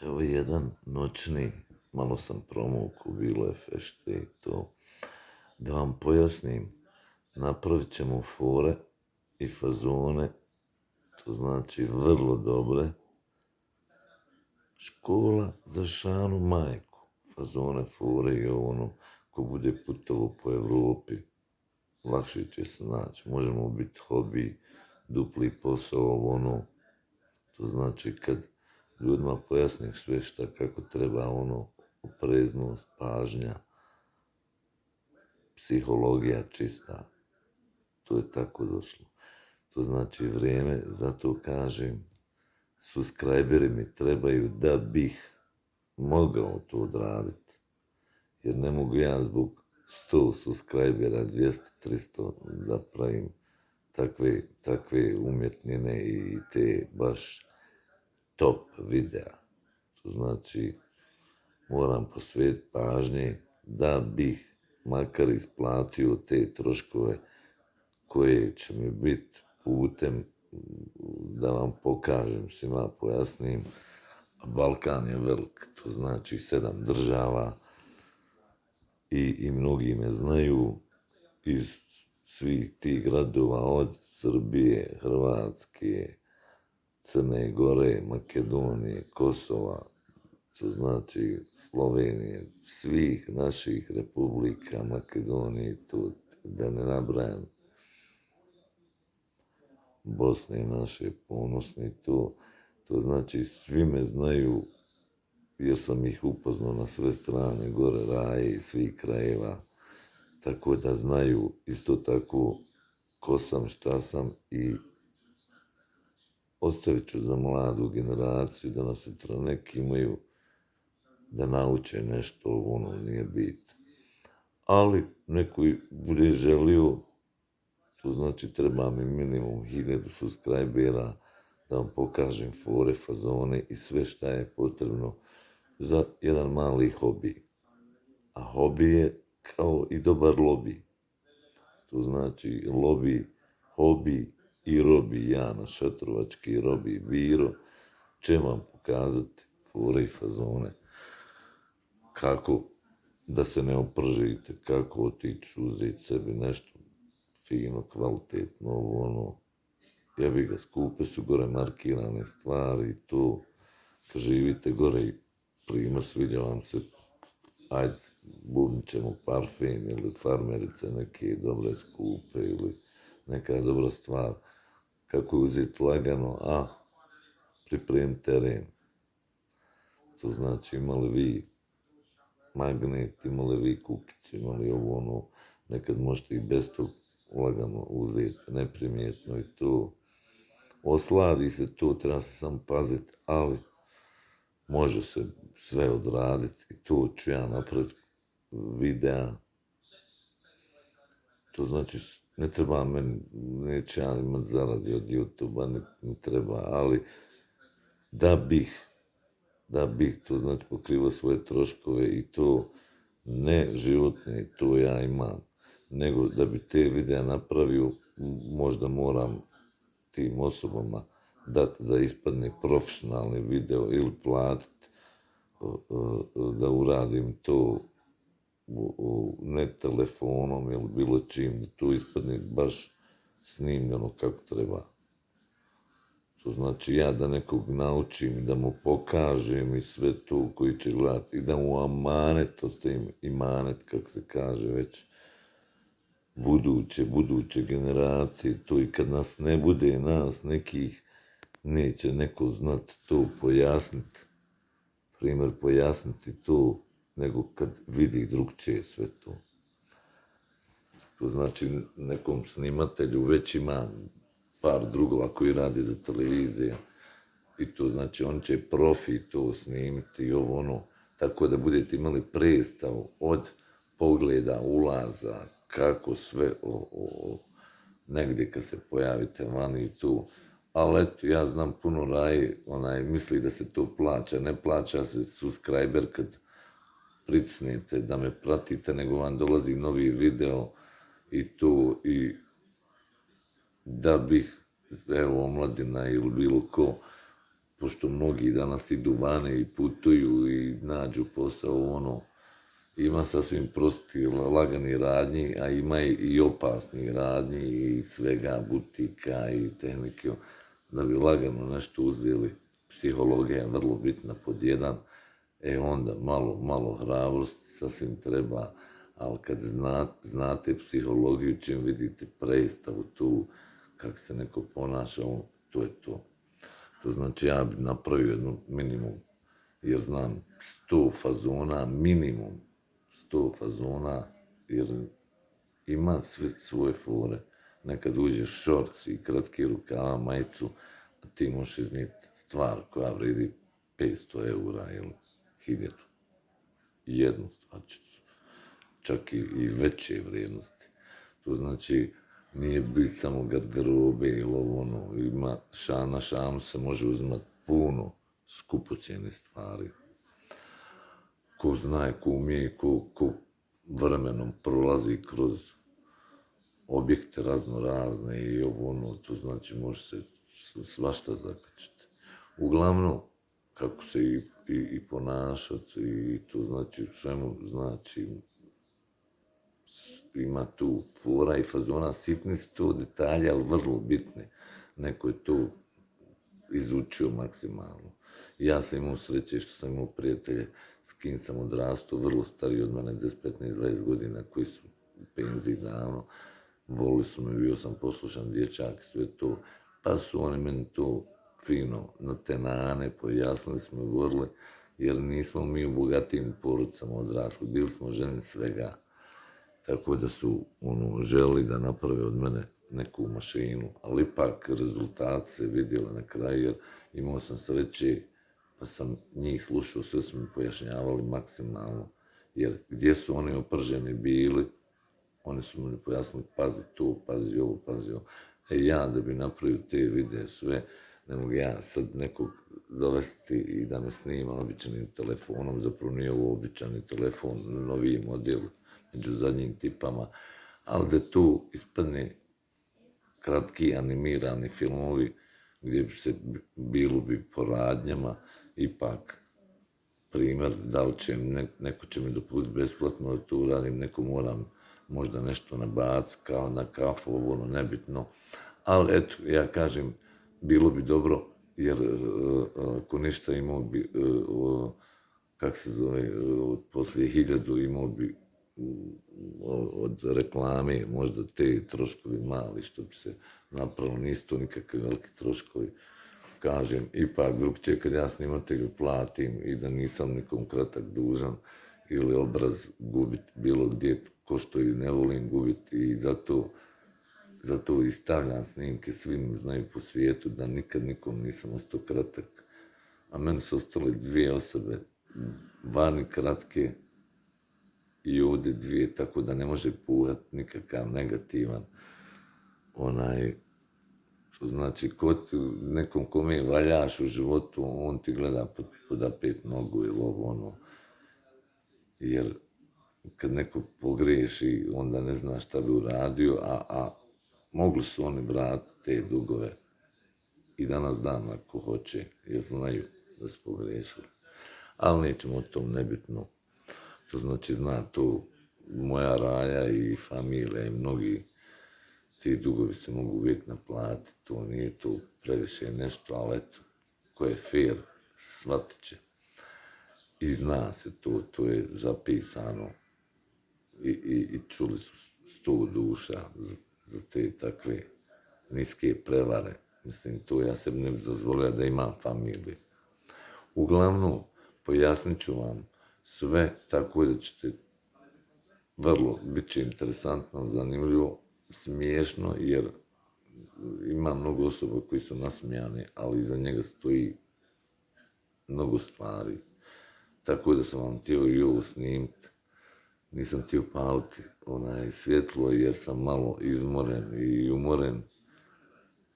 Evo jedan noćni, malo sam promukao, bilo je fešte i to. Da vam pojasnim, napravit ćemo fore i fazone, to znači vrlo dobre. Škola za šanu majku, fazone, fore i ono, ko bude putovo po Evropi, lakše će se naći. Možemo biti hobi, dupli posao, ono, to znači kad ljudima pojasniš sve šta kako treba, ono, opreznost, pažnja, psihologija čista, to je tako došlo. To znači vrijeme, zato kažem, subscriberi mi trebaju da bih mogao to odraditi. Jer ne mogu ja zbog 100 subscribera, 200, 300 da pravim takve umjetnine i te baš top videa. To znači, moram posvetiti pažnje da bih makar isplatio te troškove koje će mi biti putem, da vam pokažem, svima pojasnim. Balkan je velik, to znači 7 država i mnogi me znaju iz svih tih gradova, od Srbije, Hrvatske, Crne Gore, Makedonije, Kosova, to znači Slovenije, svih naših republika, Makedonije, tu da ne nabrajam, Bosne naše ponosne, to znači svi me znaju jer sam ih upoznao na sve strane, gore raje i svih krajeva, tako da znaju isto tako ko sam, šta sam i ostavit ću za mladu generaciju da nas sutra neki imaju da nauče nešto, ono nije bit. Ali neko bude želio, to znači treba mi minimum 1000 subscribera da vam pokažem fore, fazone i sve šta je potrebno za jedan mali hobi. A hobi je kao i dobar lobi. To znači lobi, hobi i robi. Ja na šatrovački robi biro će vam pokazati fore i fazone. Kako da se ne opržite, kako otići uzeti sebi nešto fino, kvalitetno, ono, jebi ga, skupe su gore markirane stvari, to, kad živite gore i primjer, sviđa vam se, ajde, bubnit ćemo parfem ili farmerice neke dobre skupe ili neka dobra stvar, kako je uzeti lagano, a pripremiti teren. To znači imali vi magnet, imali vi kukicu, imali ovo ono, nekad možete i bez tog lagano uzeti, neprimjetno i to. Osladi se to, treba se sam paziti, ali može se sve odraditi i to ću ja napraviti videa. To znači, ne treba meni, neće ja imati zaradi od YouTube-a, ne treba, ali da bih, to znači pokrivao svoje troškove i to ne životne, to ja imam, nego da bi te videa napravio, možda moram tim osobama dati da ispadne profesionalni video ili platiti da uradim to ne telefonom ili bilo čim, da to ispadne baš snimljeno kako treba. To znači ja da nekog naučim, da mu pokažem i sve to koji će gledati i da mu amanet ostavim, imanet kako se kaže već, buduće generacije, to i kad nas ne bude, nas nekih, neće neko znat to pojasniti, primjer pojasniti to, nego kad vidi drugčije sve to. To znači nekom snimatelju već ima par drugova koji radi za televizije i to znači on će profi to snimiti i ovo ono, tako da budete imali predstavu od pogleda, ulaza, kako sve negdje kad se pojavite vani i tu. Ali eto, ja znam puno raje, misli da se to plaća, ne plaća se subscriber kad pritisnete da me pratite, nego vam dolazi novi video i to, i da bih, evo, omladina ili bilo ko, pošto mnogi danas idu vane i putuju i nađu posao, ima sasvim prosti, lagani radnji, a ima i opasni radnji i svega, butika i tehnike, da bi lagano nešto uzeli. Psihologija je vrlo bitna pod jedan, onda malo hrabrosti sasvim treba, ali kad znate psihologiju, čim vidite predstavu tu, kako se neko ponaša, to je to. To znači ja bi napravio jednu minimum, jer znam 100 fazona, minimum 100 fazona, jer ima svoje fore. Nekad uđeš šorc i kratki rukava, majicu, a ti možeš iznijeti stvar koja vredi 500 eura ili 1000. Jednu stvarčicu. Čak i veće vrijednosti. To znači, nije biti samo garderobe ili ima na šanu se može uzimati puno skupocjene stvari. Ko zna, ko umije, ko vremenom prolazi kroz objekte razno razne i to znači može se svašta zakačiti. Uglavnom, kako se i ponašati i to znači u svemu znači ima tu fora i fazona, sitni su to detalje, ali vrlo bitni. Neko je to izučio maksimalno. Ja sam imao sreće što sam imao prijatelje s kim sam odrastao, vrlo stariji od mene, 10, 15, 20 godina, koji su u penziji davno. Volili su me, bio sam poslušan dječak, sve to. Pa su oni meni to fino na te nane pojasnili, smo govorili, jer nismo mi u bogatijim porodicama odrasli, bili smo ženi svega. Tako da su želi da naprave od mene neku mašinu, ali ipak rezultat se vidjeli na kraju, jer imao sam sreće, pa sam njih slušao, sve su mi pojašnjavali maksimalno, jer gdje su oni oprženi bili, oni su mi pojasnili, pazi to, pazi ovo, pazi ovo. Ja da bi napravio te videe sve, ne mogu ja sad nekog dovesti i da me snima običanim telefonom, zapravo nije ovo običani telefon, noviji model, među zadnjim tipama, ali da tu ispadne kratki animirani filmovi gdje bi se bilo bi po radnjama, ipak primjer, da li će neko će mi dopustiti besplatno da to uradim, neko moram možda nešto nabaciti kao na kafu, nebitno, ali eto, ja kažem, bilo bi dobro, jer ako ništa imao bi, kak se zove, poslije 1000 imao bi od reklame, možda te troškovi mali što bi se napravilo, nisu to nikakvi veliki troškovi. Kažem, ipak drugčije kad ja snimatelju platim i da nisam nikom kratak dužan ili obraz gubit bilo gdje, ko što i ne volim gubiti i zato i stavljam snimke, svim znaju po svijetu da nikad nikom nisam ostao kratak. A meni su ostale 2 osobe, vani kratke i ovdje 2, tako da ne može puhati nikakav negativan znači, nekom kome valjaš u životu, on ti gleda pod apet nogu ili jer kad neko pogriješi, onda ne zna šta bi uradio, a mogli su oni vratiti te dugove i danas dan ako hoće, jer znaju da su pogriješili. Ali nećemo o tom, nebitno. To znači, zna to moja Raja i familija i mnogi, ti dugovi se mogu uvijek naplatiti, to nije to previše nešto, ali eto, ko je fair, shvatit će. I zna se to je zapisano i čuli su 100 duša za te takve niske prevare. Mislim, to ja sebi ne bih dozvolio da imam familiju. Uglavnom, pojasnit ću vam sve tako da ćete bit će interesantno, zanimljivo, smiješno, jer ima mnogo osoba koji su nasmijane, ali iza njega stoji mnogo stvari. Tako da sam vam htio i ovo snimiti. Nisam htio paliti svjetlo jer sam malo izmoren i umoren.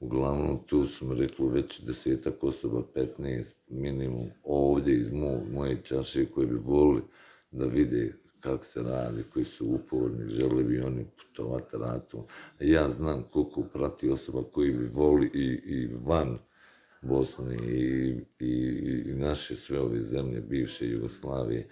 Uglavnom, tu su mi rekli već 10 osoba, 15 minimum, ovdje iz moje čaše koji bi volili da vide kako se radi, koji su uporni, žele bi oni putovati ratom. Ja znam koliko prati osoba koji bi voli i van Bosne i naše sve ove zemlje bivše Jugoslavije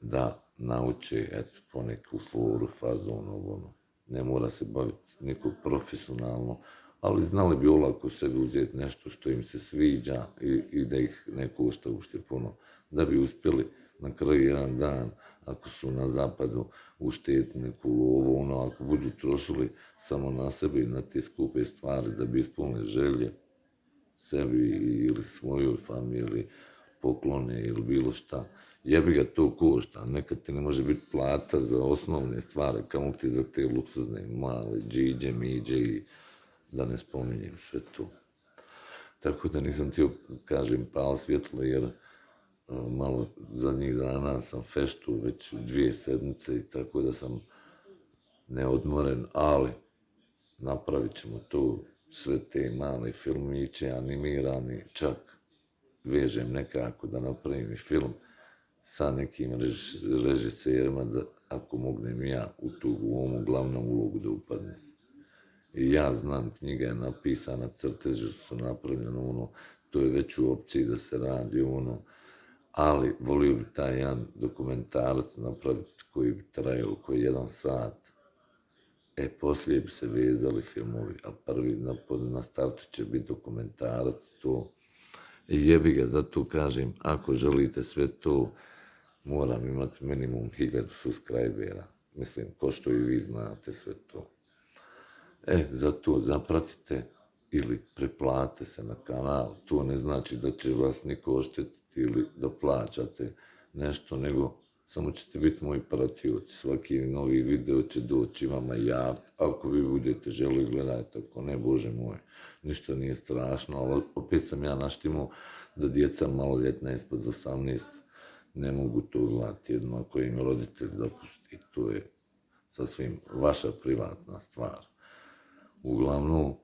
da nauče eto, poneku floru, fazon, ono. Ne mora se baviti niko profesionalno, ali znali bi olako sebi uzeti nešto što im se sviđa i da ih ne košta ušte puno, da bi uspjeli na kraju jedan dan, ako su na zapadu uštediti neku lovu, ono, ako budu trošili samo na sebe i na te skupe stvari da bi ispunili želje sebi ili svojoj familiji, poklone ili bilo šta, jebi ga to košta, nekad ti ne može biti plata za osnovne stvari, kao ti za te luksuzne, male, džiđe, miđe i da ne spominjem sve to. Tako da nisam htio, kažem, pal svjetlo, jer malo zadnjih dana sam feštu već 2 sedmice i tako da sam neodmoren, ali napravit ćemo to, sve te male filmiće, animirani, čak vežem nekako da napravim i film sa nekim režiserima, da ako mognem ja u ovom glavnom ulogu da upadnem. I ja znam, knjiga je napisana, crteži su napravljene, ono, to je već u opciji da se radi, ono, ali volio bi taj jedan dokumentarac napraviti koji bi trajao koji 1 sat. Poslije bi se vezali filmovi, a prvi na startu će biti dokumentarac, to. I jebi ga, zato kažem, ako želite sve to, moram imati minimum 1000 subscribera. Mislim, ko što i vi znate sve to. Zato zapratite ili preplatite se na kanal. To ne znači da će vas niko oštetiti ili da plaćate nešto, nego samo ćete biti moji pratioci. Svaki novi video će doći vama javiti. Ako vi budete želi gledajte, ako ne, Bože moj, ništa nije strašno, ali opet sam ja naštimo da djeca maloljetna ispod 18 ne mogu to gledati, jedno ako im roditelj dopusti. To je sasvim vaša privatna stvar. Uglavnom,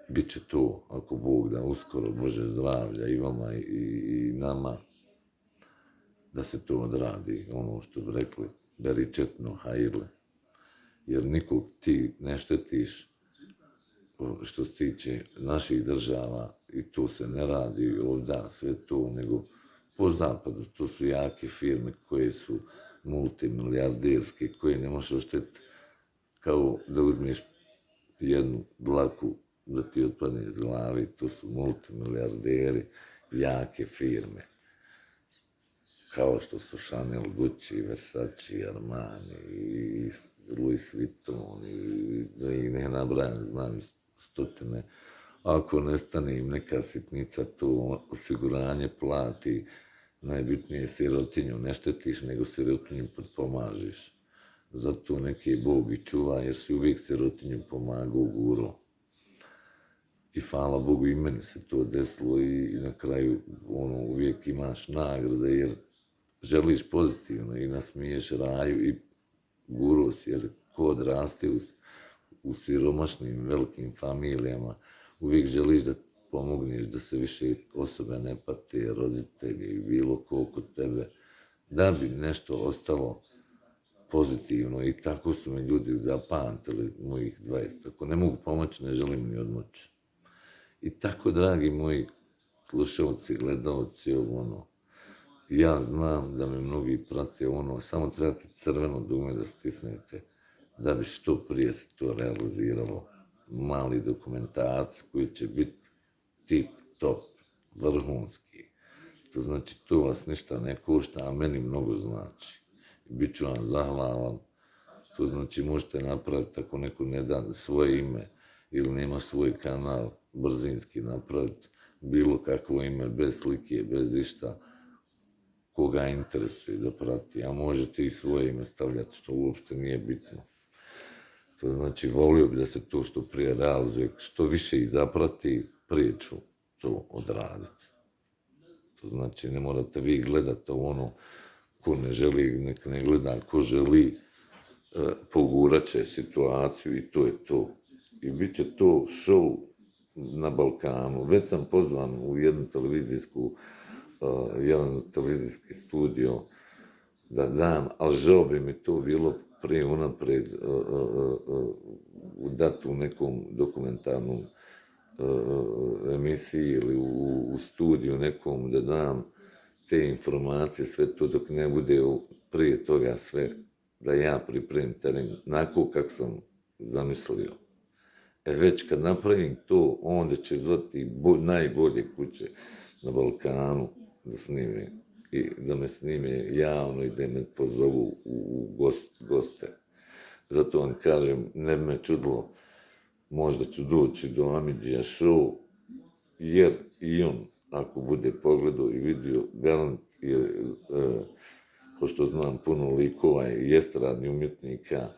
bit će to, ako Bog da uskoro, Bože zdravlja i vama i nama, da se to odradi, ono što bi rekli, beričetno hajirle. Jer nikog ti ne štetiš što se tiče naših država i to se ne radi ovdje sve to, nego po zapadu. To su jake firme koje su multimilijarderske, koje ne možeš oštetiti kao da uzmeš jednu dlaku da ti otpadne iz glavi. To su multimilijarderi, jake firme. Kao što su Chanel, Gucci, Versace, Armani, i Louis Vuitton i ne nabrajam, znam stotine. Ako nestane im neka sitnica, to osiguranje plati, najbitnije sirotinju ne štetiš, nego sirotinju potpomažiš. Zato neki Bog i čuva, jer si uvijek sirotinju pomagao guro. I hvala Bogu i meni se to desilo i na kraju uvijek imaš nagrade, jer želiš pozitivno i nasmiješ raju i guro si, jer ko odraste u siromašnim velikim familijama, uvijek želiš da pomogneš, da se više osobe ne pate, roditelji i bilo ko kod tebe, da bi nešto ostalo pozitivno i tako su me ljudi zapamtili mojih 20. Ako ne mogu pomoći, ne želim ni odmoći. I tako, dragi moji slušalci, gledalci, ja znam da me mnogi prate, samo trebate crveno dugme da stisnete, da bi što prije se to realiziralo. Mali dokumentarac koji će biti tip top, vrhunski. To znači, to vas ništa ne košta, a meni mnogo znači. Biću vam zahvalan. To znači, možete napraviti, ako neko ne da svoje ime ili nema svoj kanal, brzinski napraviti bilo kakvo ime, bez slike, bez išta, koga interesuje da prati, a možete i svoje ime stavljati, što uopšte nije bitno. To znači, volio bi da se to što prije realizuje, što više ih zaprati, prije ću to odraditi. To znači, ne morate vi gledati ko ne želi, nek ne gleda, ko želi, pogurat će situaciju i to je to. I bit će to show na Balkanu. Već sam pozvan u jedan televizijski studio da dam, ali žao bi mi to bilo prije unapred dati u nekom dokumentarnom emisiji ili u studiju nekom da dam te informacije, sve to dok ne bude prije toga sve, da ja pripremim teren onako kako sam zamislio. Već kad napravim to, onda će zvati najbolje kuće na Balkanu da snime, i da me snime javno i da me pozovu u goste. Zato vam kažem, ne bi me čudilo, možda ću doći do Amidžija show, jer i on, ako bude pogledao i vidio, garant je, pošto znam puno likova i estradnih umjetnika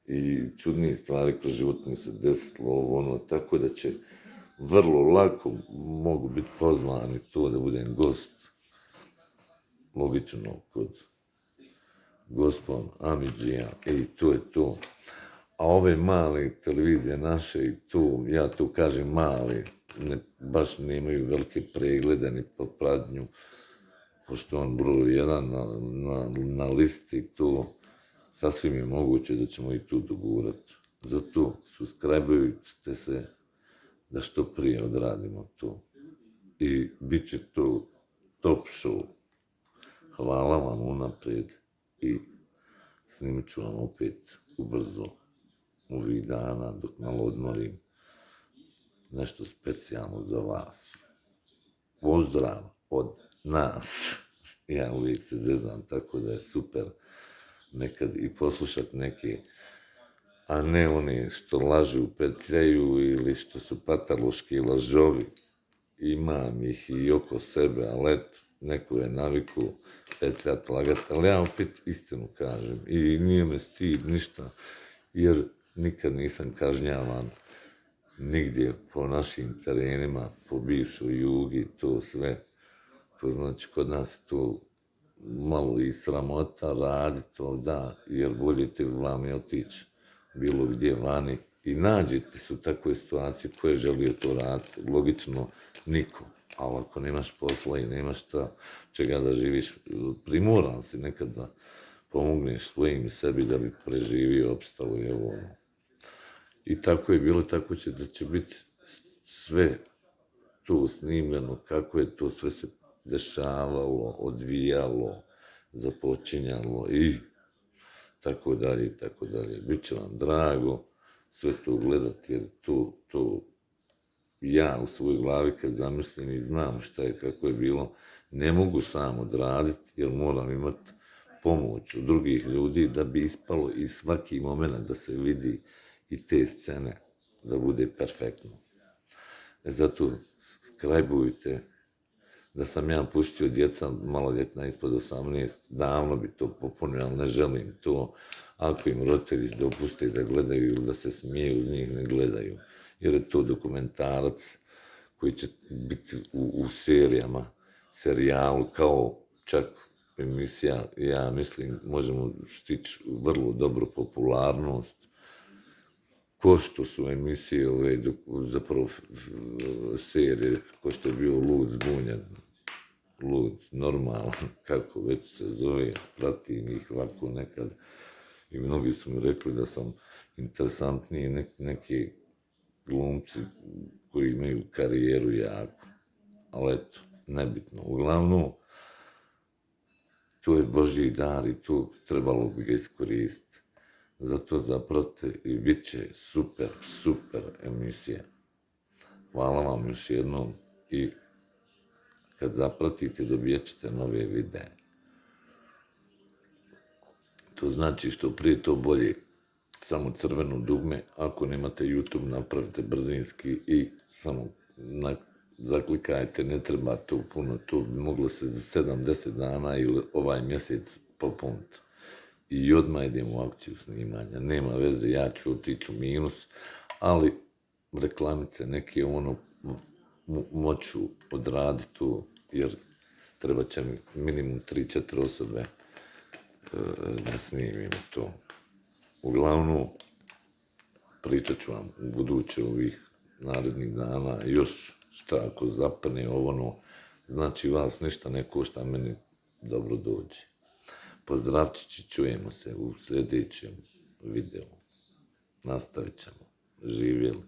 i čudnih stvari kroz život mi se desilo ono, tako da će vrlo lako mogu biti pozvani to da budem gost, logično, kod gospon Amidžija, i to je to. A ove male televizije naše, i tu, ja tu kažem male, baš nemaju velike preglede ni po pratnju, pošto on broj jedan na listi, to sasvim je moguće da ćemo i tu dogurati. Zato subscribe-ujte se da što prije odradimo to. I bit će to top show. Hvala vam unaprijed i snimit ću vam opet ubrzo ovih dana dok malo odmorim nešto specijalno za vas. Pozdrav od nas. Ja uvijek se zezam, tako da je super nekad i poslušat neke, a ne one što lažu, petljaju ili što su patološki lažovi. Imam ih i oko sebe, ali eto, neko je naviku petljat, lagat, ali ja opet istinu kažem i nije me stid ništa, jer nikad nisam kažnjavan nigdje po našim terenima, po bivšoj Jugi, to sve. To znači, kod nas je to malo i sramota raditi to, da, jer bolje ti vam je otići bilo gdje vani i nađete se u takvoj situaciji ko je želio to raditi. Logično, niko. Ali ako nemaš posla i nemaš čega da živiš, primoran si nekad da pomogneš svojim i sebi da bi preživio, opstao i evo ono. I tako je bilo, tako će da će biti sve to snimljeno, kako je to sve se dešavalo, odvijalo, započinjalo i tako dalje i tako dalje. Biće vam drago sve to gledati, jer to ja u svojoj glavi kad zamislim i znam šta je, kako je bilo, ne mogu sam odraditi, jer moram imati pomoć od drugih ljudi da bi ispalo i svaki moment da se vidi i te scene, da bude perfektno. Zato subscribe-ujte, da sam ja pustio djeca maloljetna ispod 18, davno bi to popunio, ali ne želim to. Ako im roditelji dopuste da gledaju ili da se smiju uz njih, ne gledaju. Jer je to dokumentarac koji će biti u serijama, serijalu, kao čak emisija, ja mislim, možemo stići vrlo dobru popularnost. Ko što su emisije ove, zapravo serije, ko što je bio Lud, zbunjen, Lud, normalan, kako već se zove, pratim ih ovako nekad. I mnogi su mi rekli da sam interesantniji neki glumci koji imaju karijeru jako. Ali eto, nebitno. Uglavnom, to je Božji dar i to trebalo bi ga iskoristiti. Zato zapratite i bit će super emisija. Hvala vam još jednom i kad zapratite dobijet ćete nove videe. To znači što prije to bolje. Samo crveno dugme, ako nemate YouTube napravite brzinski i samo zaklikajte, ne treba to puno, to bi moglo se za 7-10 dana ili ovaj mjesec popuniti. I odmah idemo u akciju snimanja, nema veze, ja ću otići u minus, ali reklamice neke ono moću odraditi to, jer treba će mi minimum 3-4 osobe da snimimo to. Uglavnom, pričat ću vam u buduće ovih narednih dana još šta ako zapne ovo, znači vas ništa ne košta, meni dobro dođe. Pozdravčići, čujemo se u sljedećem videu. Nastavit ćemo. Živjeli.